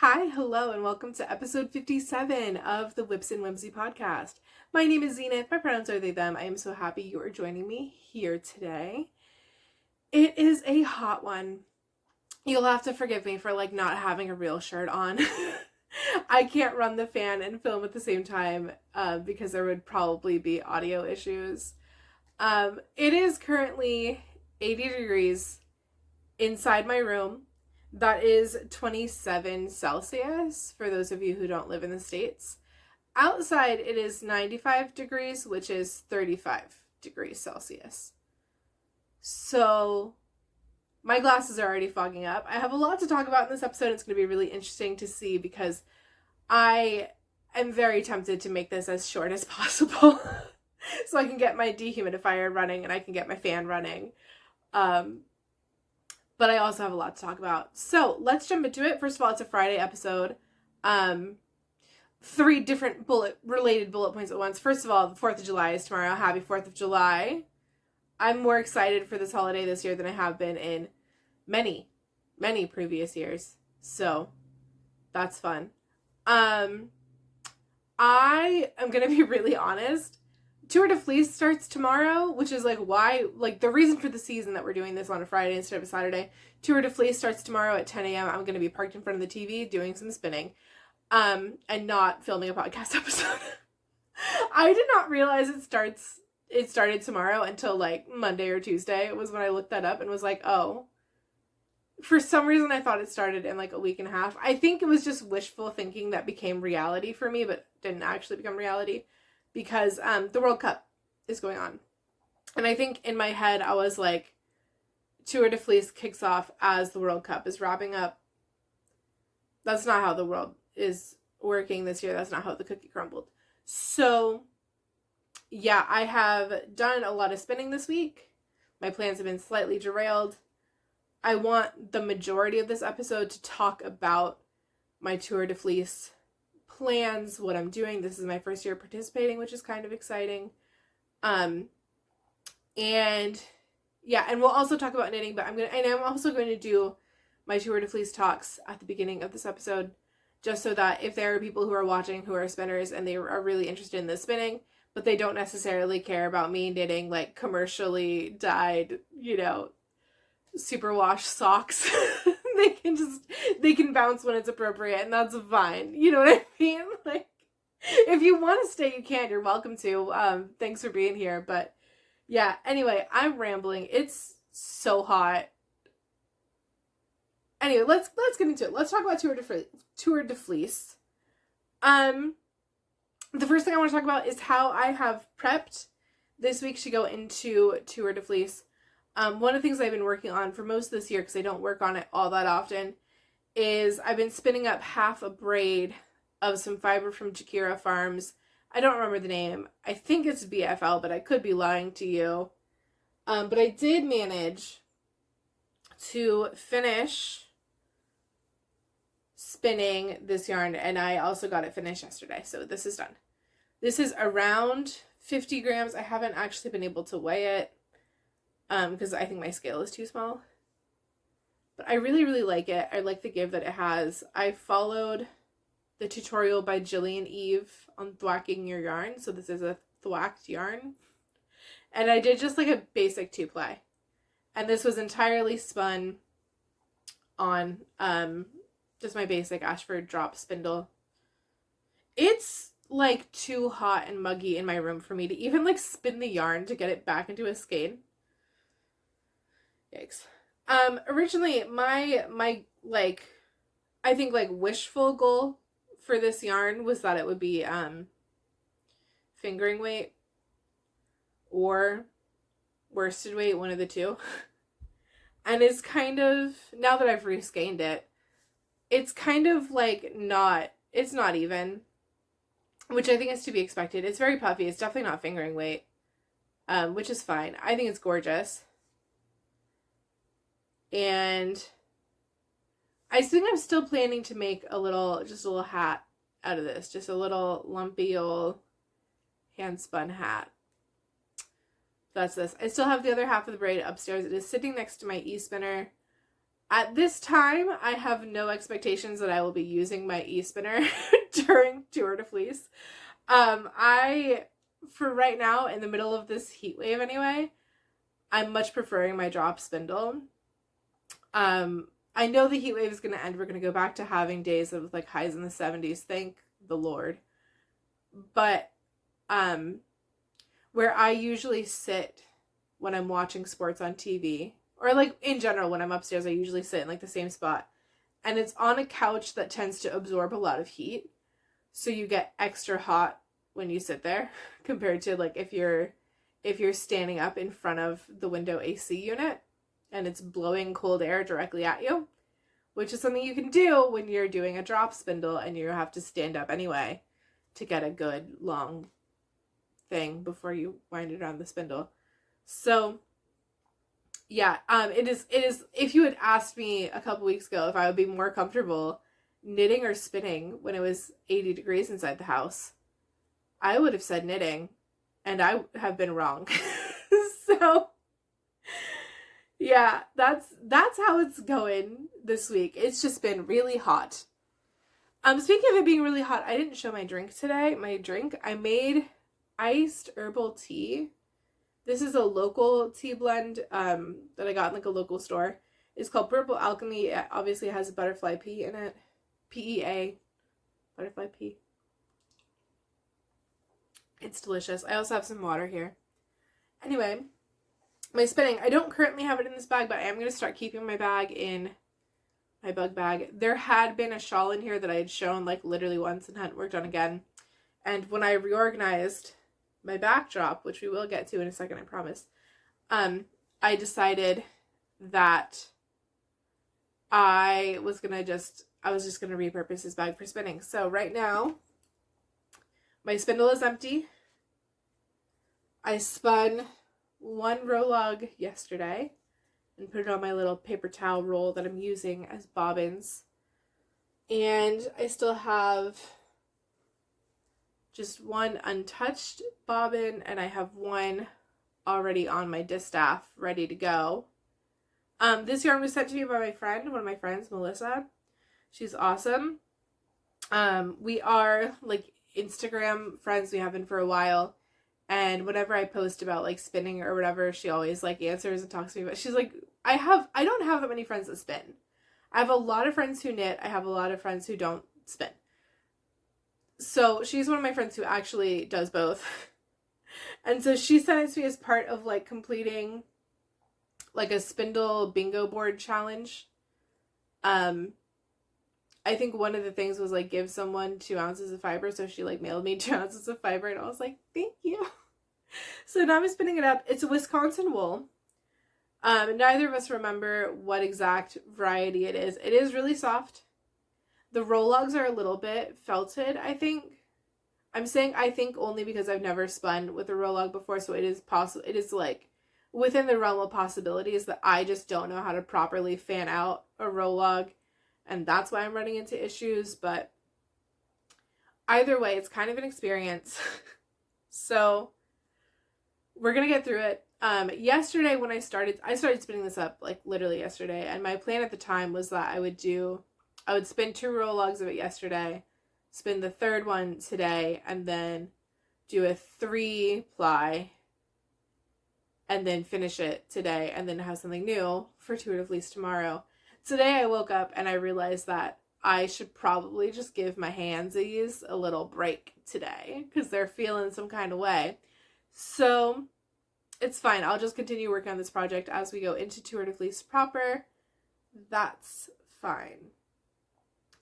Hi, hello, and welcome to episode 57 of the Whips and Whimsy podcast. My name is Zenith. My pronouns are they, them. I am so happy you are joining me here today. It is a hot one. You'll have to forgive me for not having a real shirt on. I can't run the fan and film at the same time because there would probably be audio issues. It is currently 80 degrees inside my room. That is 27 Celsius for those of you who don't live in the States. Outside, it is 95 degrees, which is 35 degrees Celsius. So, my glasses are already fogging up. I have a lot to talk about in this episode. It's going to be really interesting to see because I am very tempted to make this as short as possible so I can get my dehumidifier running and I can get my fan running. But I also have a lot to talk about. So let's jump into it. First of all, it's a Friday episode. 3 different related bullet points at once. First of all, the 4th of July is tomorrow. Happy 4th of July. I'm more excited for this holiday this year than I have been in many, many previous years. So that's fun. I am going to be really honest. Tour de Fleece starts tomorrow, which is why the reason for the season that we're doing this on a Friday instead of a Saturday. Tour de Fleece starts tomorrow at 10 a.m. I'm going to be parked in front of the TV doing some spinning and not filming a podcast episode. I did not realize it started tomorrow until Monday or Tuesday was when I looked that up and was like, oh. For some reason I thought it started in a week and a half. I think it was just wishful thinking that became reality for me, but didn't actually become reality. Because the World Cup is going on. And I think in my head, I was like, Tour de Fleece kicks off as the World Cup is wrapping up. That's not how the world is working this year. That's not how the cookie crumbled. So, yeah, I have done a lot of spinning this week. My plans have been slightly derailed. I want the majority of this episode to talk about my Tour de Fleece plans, what I'm doing. This is my first year participating, which is kind of exciting. And we'll also talk about knitting, but I'm also going to do my Tour de Fleece talks at the beginning of this episode, just so that if there are people who are watching who are spinners and they are really interested in the spinning, but they don't necessarily care about me knitting commercially dyed, superwash socks. they can bounce when it's appropriate, and that's fine. You know what I mean? If you want to stay, you can. You're welcome to. Thanks for being here. But yeah, anyway, I'm rambling. It's so hot. Anyway, let's get into it. Let's talk about Tour de Fleece. The first thing I want to talk about is how I have prepped this week to go into Tour de Fleece. One of the things I've been working on for most of this year, because I don't work on it all that often, is I've been spinning up half a braid of some fiber from Jakira Farms. I don't remember the name. I think it's BFL, but I could be lying to you. But I did manage to finish spinning this yarn, and I also got it finished yesterday, so this is done. This is around 50 grams. I haven't actually been able to weigh it because I think my scale is too small. But I really, really like it. I like the give that it has. I followed the tutorial by Jillian Eve on thwacking your yarn. So this is a thwacked yarn. And I did just a basic 2-ply. And this was entirely spun on just my basic Ashford drop spindle. It's too hot and muggy in my room for me to even spin the yarn to get it back into a skein. Yikes. Originally my I think wishful goal for this yarn was that it would be fingering weight or worsted weight, one of the two. And it's kind of, now that I've reskeined it, it's kind of it's not even, which I think is to be expected. It's very puffy. It's definitely not fingering weight, which is fine. I think it's gorgeous. And I think I'm still planning to make just a little hat out of this. Just a little lumpy old hand spun hat. That's this. I still have the other half of the braid upstairs. It is sitting next to my e-spinner. At this time, I have no expectations that I will be using my e-spinner during Tour de Fleece. For right now, in the middle of this heat wave anyway, I'm much preferring my drop spindle. I know the heat wave is going to end. We're going to go back to having days of like highs in the 70s. Thank the Lord. But where I usually sit when I'm watching sports on TV, or like in general when I'm upstairs, I usually sit in like the same spot. And it's on a couch that tends to absorb a lot of heat. So you get extra hot when you sit there compared to like if you're standing up in front of the window AC unit and it's blowing cold air directly at you, which is something you can do when you're doing a drop spindle and you have to stand up anyway to get a good long thing before you wind it around the spindle. So yeah, it is, if you had asked me a couple weeks ago if I would be more comfortable knitting or spinning when it was 80 degrees inside the house, I would have said knitting, and I have been wrong. So yeah, that's how it's going this week. It's just been really hot. Speaking of it being really hot, I didn't show my drink today. I made iced herbal tea. This is a local tea blend that I got in like a local store. It's called Purple Alchemy. It obviously has a butterfly pea in it. PEA. Butterfly pea. It's delicious. I also have some water here. Anyway, my spinning. I don't currently have it in this bag, but I am going to start keeping my bag in my bug bag. There had been a shawl in here that I had shown like literally once and hadn't worked on again. And when I reorganized my backdrop, which we will get to in a second, I promise, I decided that I was just gonna repurpose this bag for spinning. So right now, my spindle is empty. I spun one row log yesterday and put it on my little paper towel roll that I'm using as bobbins. And I still have just one untouched bobbin, and I have one already on my distaff ready to go. This yarn was sent to me by my friend, one of my friends, Melissa. She's awesome. We are like Instagram friends. We have been for a while. And whenever I post about like spinning or whatever, she always like answers and talks to me about. She's like, I don't have that many friends that spin. I have a lot of friends who knit. I have a lot of friends who don't spin. So she's one of my friends who actually does both. And so she sent it to me as part of like completing like a spindle bingo board challenge. I think one of the things was like give someone 2 ounces of fiber. So she like mailed me 2 ounces of fiber and I was like, thank you. So now I'm spinning it up. It's a Wisconsin wool. Neither of us remember what exact variety it is. It is really soft. The roll logs are a little bit felted, I think. I'm saying I think only because I've never spun with a roll log before, so it is possible. It is like within the realm of possibilities that I just don't know how to properly fan out a roll log, and that's why I'm running into issues. But either way, it's kind of an experience. So we're gonna get through it. Yesterday when I started spinning this up like literally yesterday, and my plan at the time was that I would spin 2 roll logs of it yesterday, spin the third one today, and then do a 3-ply, and then finish it today, and then have something new for Tour de Fleece tomorrow. Today I woke up and I realized that I should probably just give my handsies a little break today, because they're feeling some kind of way. So it's fine. I'll just continue working on this project as we go into Tour de Fleece proper. That's fine.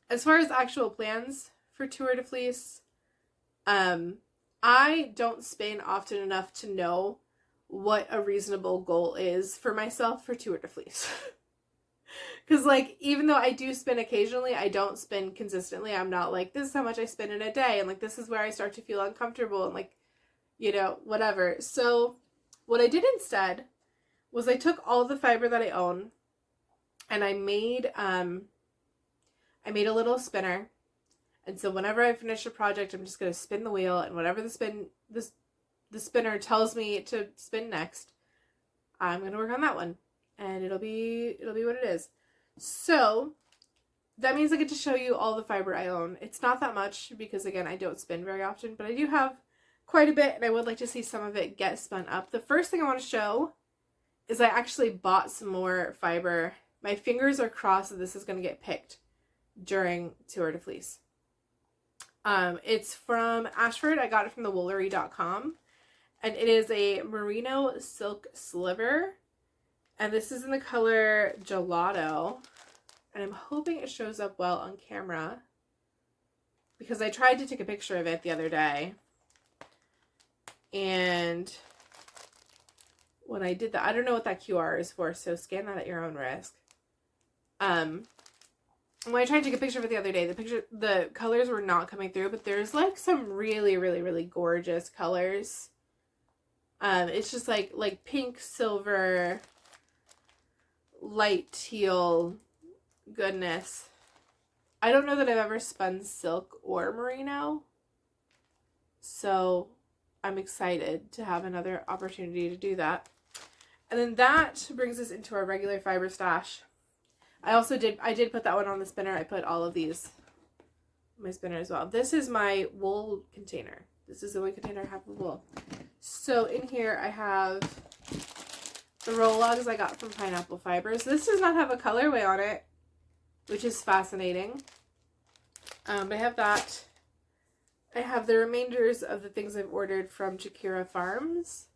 As far as actual plans for Tour de Fleece, I don't spin often enough to know what a reasonable goal is for myself for Tour de Fleece. Because, like, even though I do spin occasionally, I don't spin consistently. I'm not like, this is how much I spin in a day, and, like, this is where I start to feel uncomfortable, and, like, you know, whatever. So what I did instead was I took all the fiber that I own, and I made a little spinner. And so whenever I finish a project, I'm just going to spin the wheel, and whatever the spinner tells me to spin next, I'm going to work on that one, and it'll be what it is. So that means I get to show you all the fiber I own. It's not that much because, again, I don't spin very often, but I do have quite a bit, and I would like to see some of it get spun up. The first thing I want to show is I actually bought some more fiber. My fingers are crossed that this is going to get picked during Tour de Fleece. It's from Ashford. I got it from thewoolery.com, and it is a merino silk sliver, and this is in the color Gelato, and I'm hoping it shows up well on camera because I tried to take a picture of it the other day, and when I did that, I don't know what that QR is for, so scan that at your own risk. When I tried to take a picture of it the other day, the colors were not coming through, but there's like some really, really, really gorgeous colors. It's just like pink, silver, light teal goodness. I don't know that I've ever spun silk or merino, so I'm excited to have another opportunity to do that. And then that brings us into our regular fiber stash. I did put that one on the spinner. I put all of these on my spinner as well. This is my wool container. This is the only container I have of wool. So in here I have the roll logs I got from Pineapple Fibers. This does not have a colorway on it, which is fascinating. I have that. I have the remainders of the things I've ordered from Jakira Farms.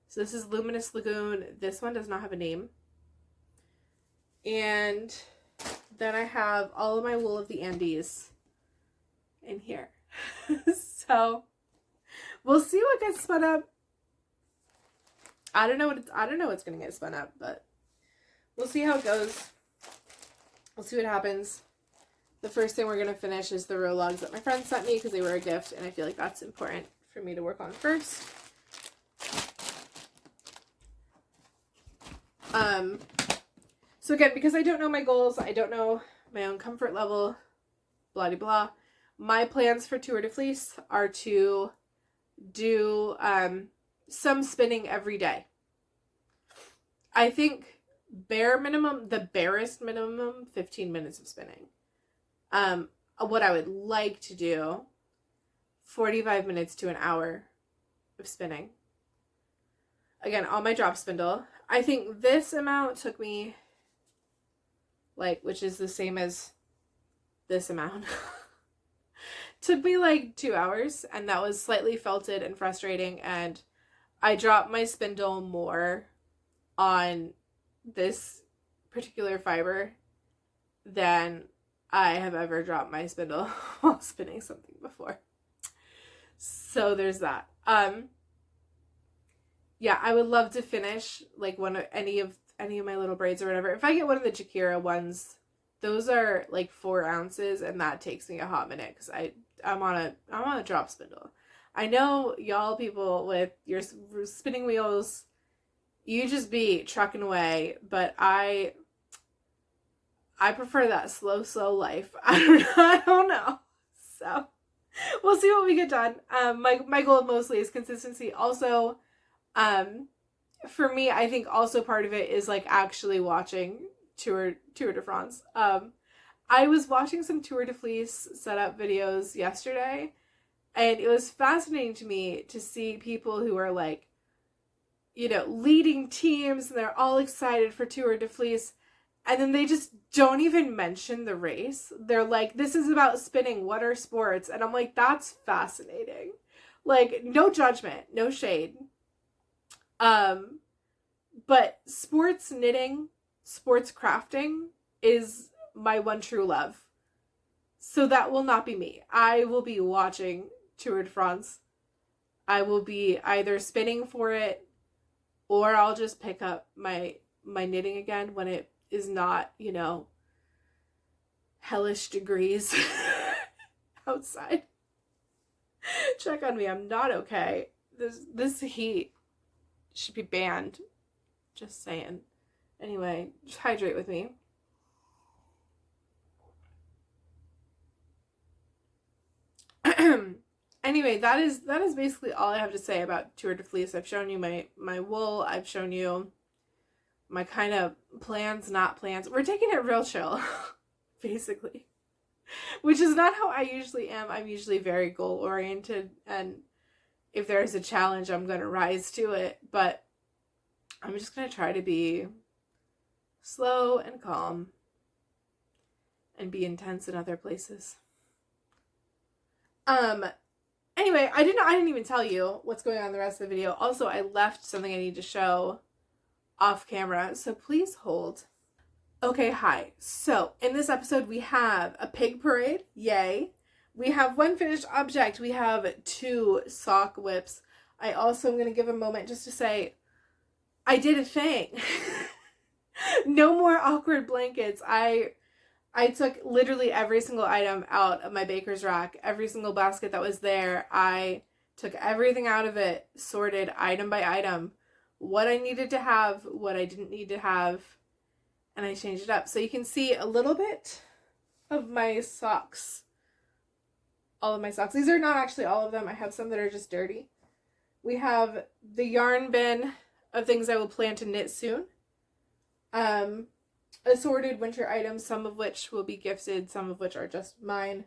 So this is Luminous Lagoon. This one does not have a name. And then I have all of my wool of the Andes in here. So we'll see what gets spun up. I don't know what's gonna get spun up, but we'll see how it goes. We'll see what happens. The first thing we're gonna finish is the row logs that my friend sent me because they were a gift, and I feel like that's important for me to work on first. So again, because I don't know my goals, I don't know my own comfort level, blah de blah. My plans for Tour de Fleece are to do some spinning every day. I think the barest minimum, 15 minutes of spinning. What I would like to do, 45 minutes to an hour of spinning. Again, on my drop spindle. I think this amount took me, which is the same as this amount, took me 2 hours, and that was slightly felted and frustrating, and I dropped my spindle more on this particular fiber than I have ever dropped my spindle while spinning something before. So there's that. Yeah, I would love to finish any of my little braids or whatever. If I get one of the Jakira ones, those are 4 ounces, and that takes me a hot minute because I'm on a drop spindle. I know y'all people with your spinning wheels, you just be trucking away, but I prefer that slow life. I don't know. So we'll see what we get done. My goal mostly is consistency. Also, for me, I think also part of it is actually watching Tour de France. I was watching some Tour de Fleece setup videos yesterday, and it was fascinating to me to see people who are leading teams, and they're all excited for Tour de Fleece, and then they just don't even mention the race. They're like, this is about spinning, what are sports? And I'm like, that's fascinating. No judgment, no shade. But sports knitting, sports crafting is my one true love. So that will not be me. I will be watching Tour de France. I will be either spinning for it, or I'll just pick up my knitting again when it is not, hellish degrees outside. Check on me. I'm not okay. This heat should be banned. Just saying. Anyway, just hydrate with me. Anyway, that is basically all I have to say about Tour de Fleece. I've shown you my wool. I've shown you my kind of plans, not plans. We're taking it real chill, basically. Which is not how I usually am. I'm usually very goal oriented, and if there's a challenge, I'm going to rise to it. But I'm just going to try to be slow and calm and be intense in other places. Anyway, I didn't even tell you what's going on in the rest of the video. Also, I left something I need to show off camera, so please hold. Okay, hi. So, in this episode, we have a pig parade. Yay. We have one finished object. We have 2 sock whips. I also am going to give a moment just to say, I did a thing. No more awkward blankets. I took literally every single item out of my baker's rack. Every single basket that was there. I took everything out of it, sorted item by item. What I needed to have, what I didn't need to have. And I changed it up. So you can see a little bit of my socks. All of my socks. These are not actually all of them. I have some that are just dirty. We have the yarn bin of things I will plan to knit soon. Assorted winter items, some of which will be gifted, some of which are just mine.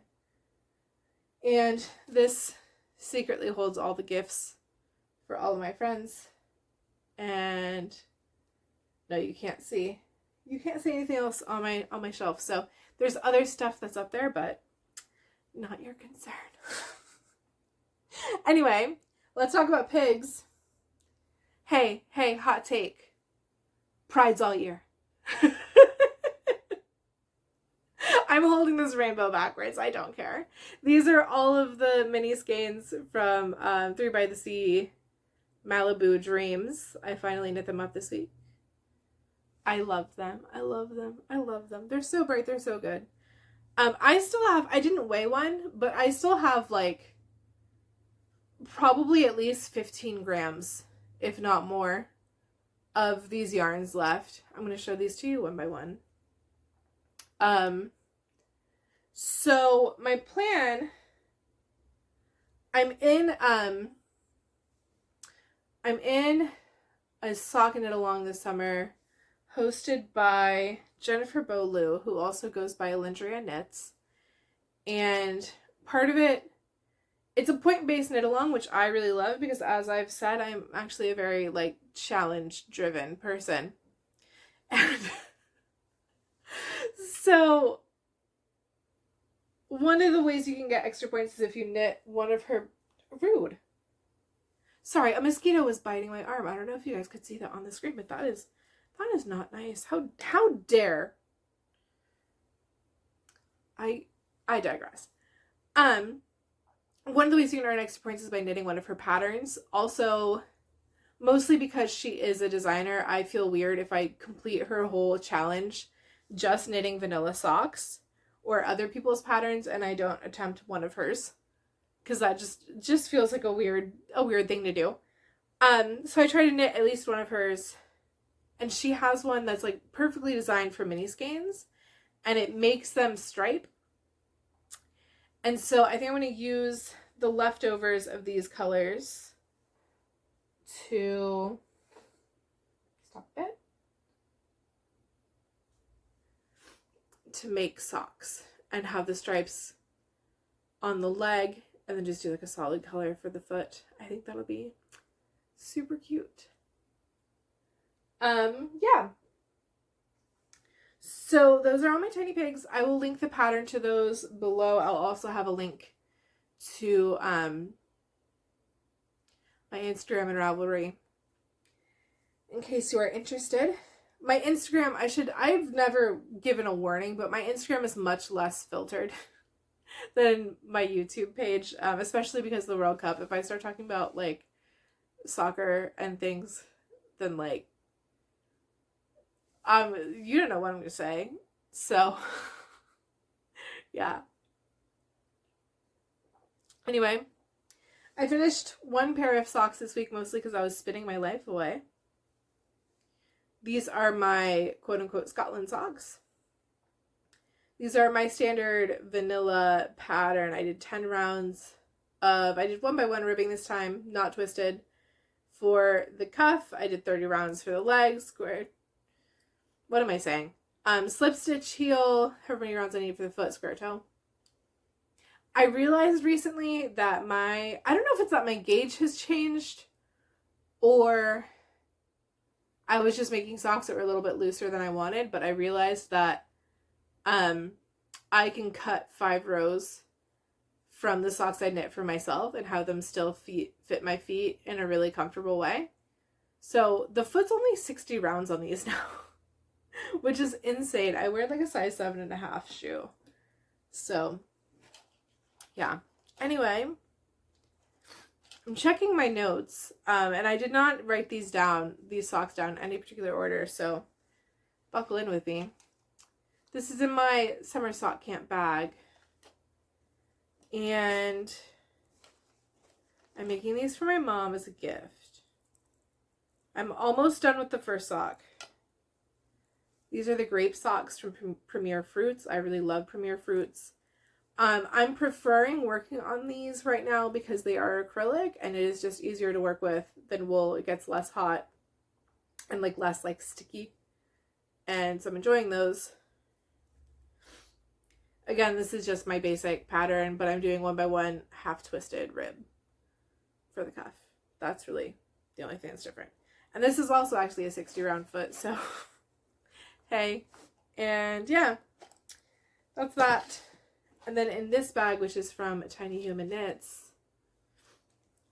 And this secretly holds all the gifts for all of my friends. And no, you can't see. You can't see anything else on my shelf. So there's other stuff that's up there, but not your concern. Anyway, let's talk about pigs. Hey, hot take. Pride's all year. I'm holding this rainbow backwards. I don't care. These are all of the mini skeins from 3 by the Sea Malibu Dreams. I finally knit them up this week. I love them. I love them. I love them. They're so bright. They're so good. I didn't weigh one, but I still have like probably at least 15 grams, if not more, of these yarns left. I'm going to show these to you one by one. So my plan, I'm in a sock and knit along this summer, hosted by Jennifer Bolu, who also goes by Alindria Knits. And part of it, it's a point-based knit along, which I really love because, as I've said, I'm actually a very like challenge-driven person. And so one of the ways you can get extra points is if you knit one of her rude. Sorry, a mosquito was biting my arm. I don't know if you guys could see that on the screen, but that is not nice. How dare. I digress. One of the ways you can earn extra points is by knitting one of her patterns. Also, mostly because she is a designer, I feel weird if I complete her whole challenge just knitting vanilla socks or other people's patterns and I don't attempt one of hers, because that just feels like a weird thing to do. So I try to knit at least one of hers, and she has one that's like perfectly designed for mini skeins, and it makes them stripe. And so I think I'm going to use the leftovers of these colors to stop it, to make socks and have the stripes on the leg, and then just do like a solid color for the foot. I think that'll be super cute. Yeah. So those are all my tiny pigs. I will link the pattern to those below. I'll also have a link to my Instagram and Ravelry in case you are interested. My Instagram, I've never given a warning, but my Instagram is much less filtered than my YouTube page, especially because of the World Cup. If I start talking about like soccer and things, then like you don't know what I'm gonna say. So yeah. Anyway, I finished one pair of socks this week, mostly because I was spinning my life away. These are my quote-unquote Scotland socks. These are my standard vanilla pattern. I did 10 rounds of, I did 1x1 ribbing this time, not twisted. For the cuff, I did 30 rounds for the legs, square what am I saying? Slip stitch heel, however many rounds I need for the foot, square toe. I realized recently that I don't know if it's that my gauge has changed or I was just making socks that were a little bit looser than I wanted, but I realized that I can cut 5 rows from the socks I knit for myself and have them still fit my feet in a really comfortable way. So the foot's only 60 rounds on these now, which is insane. I wear like a size 7.5 shoe. So yeah. Anyway, I'm checking my notes, and I did not write these socks down in any particular order, so buckle in with me. This is in my summer sock camp bag, and I'm making these for my mom as a gift. I'm almost done with the first sock. These are the grape socks from Premier Fruits. I really love Premier Fruits. I'm preferring working on these right now because they are acrylic and it is just easier to work with than wool. It gets less hot and like less like sticky. And so I'm enjoying those. Again, this is just my basic pattern, but I'm doing 1 by 1 half twisted rib for the cuff. That's really the only thing that's different. And this is also actually a 60 round foot, so hey. And yeah, that's that. And then in this bag, which is from Tiny Human Knits,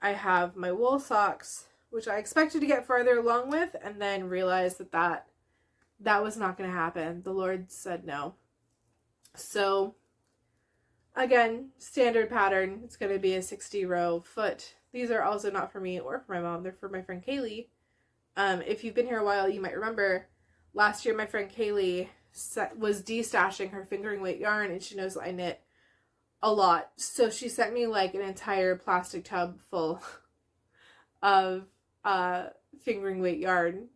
I have my wool socks, which I expected to get farther along with, and then realized that was not going to happen. The Lord said no. So, again, standard pattern. It's going to be a 60 row foot. These are also not for me or for my mom. They're for my friend Kaylee. If you've been here a while, you might remember last year my friend Kaylee was destashing her fingering weight yarn, and she knows that I knit a lot. So she sent me like an entire plastic tub full of fingering weight yarn.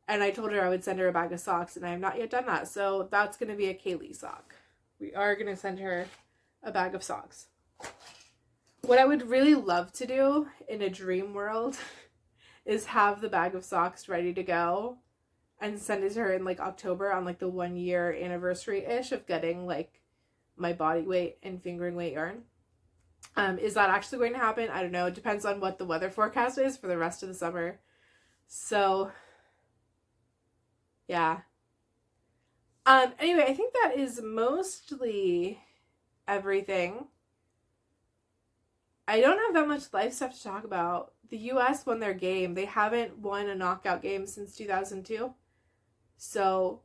And I told her I would send her a bag of socks, and I have not yet done that. So that's going to be a Kaylee sock. We are going to send her a bag of socks. What I would really love to do in a dream world is have the bag of socks ready to go and send it to her in like October on like the 1 year anniversary-ish of getting like my body weight and fingering weight yarn. Is that actually going to happen? I don't know. It depends on what the weather forecast is for the rest of the summer. So yeah. Anyway, I think that is mostly everything. I don't have that much life stuff to talk about. The US won their game. They haven't won a knockout game since 2002. So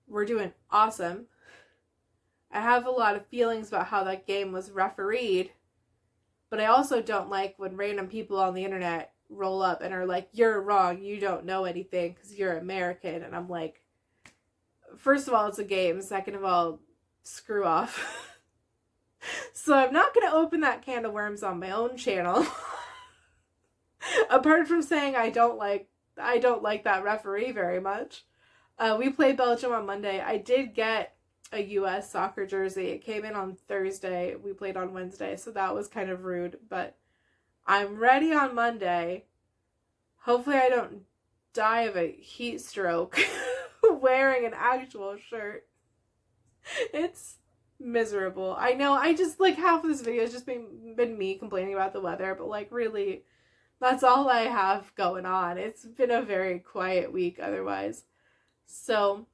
we're doing awesome. I have a lot of feelings about how that game was refereed, but I also don't like when random people on the internet roll up and are like, you're wrong, you don't know anything because you're American. And I'm like, first of all, it's a game. Second of all, screw off. So I'm not going to open that can of worms on my own channel. Apart from saying I don't like that referee very much. We played Belgium on Monday. I did get a US soccer jersey. It came in on Thursday. We played on Wednesday, so that was kind of rude, but I'm ready on Monday. Hopefully I don't die of a heat stroke wearing an actual shirt. It's miserable. I know, I just like half of this video has just been me complaining about the weather, but like really that's all I have going on. It's been a very quiet week otherwise. So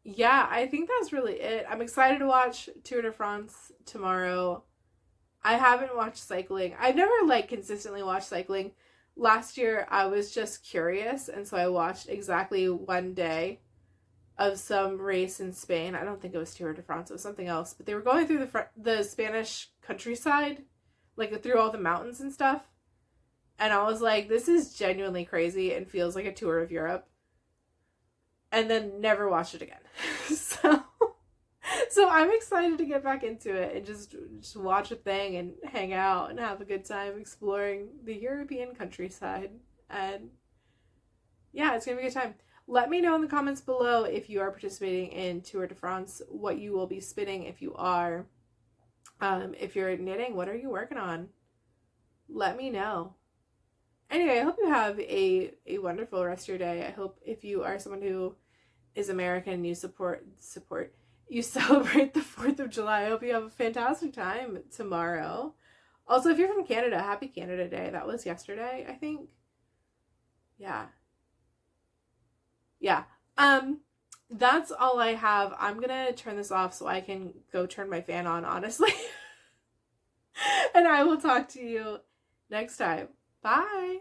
yeah, I think that's really it. I'm excited to watch Tour de France tomorrow. I haven't watched cycling. I've never like consistently watched cycling. Last year I was just curious, and so I watched exactly 1 day of some race in Spain. I don't think it was Tour de France, it was something else, but they were going through the Spanish countryside, like through all the mountains and stuff. And I was like, this is genuinely crazy and feels like a tour of Europe. And then never watched it again. So I'm excited to get back into it and just watch a thing and hang out and have a good time exploring the European countryside. And yeah, it's gonna be a good time. Let me know in the comments below if you are participating in Tour de France, what you will be spinning if you are. If you're knitting, what are you working on? Let me know. Anyway, I hope you have a wonderful rest of your day. I hope if you are someone who is American and you you celebrate the 4th of July, I hope you have a fantastic time tomorrow. Also, if you're from Canada, happy Canada Day. That was yesterday, I think. Yeah. Yeah. Um, that's all I have. I'm gonna turn this off so I can go turn my fan on, honestly. And I will talk to you next time. Bye.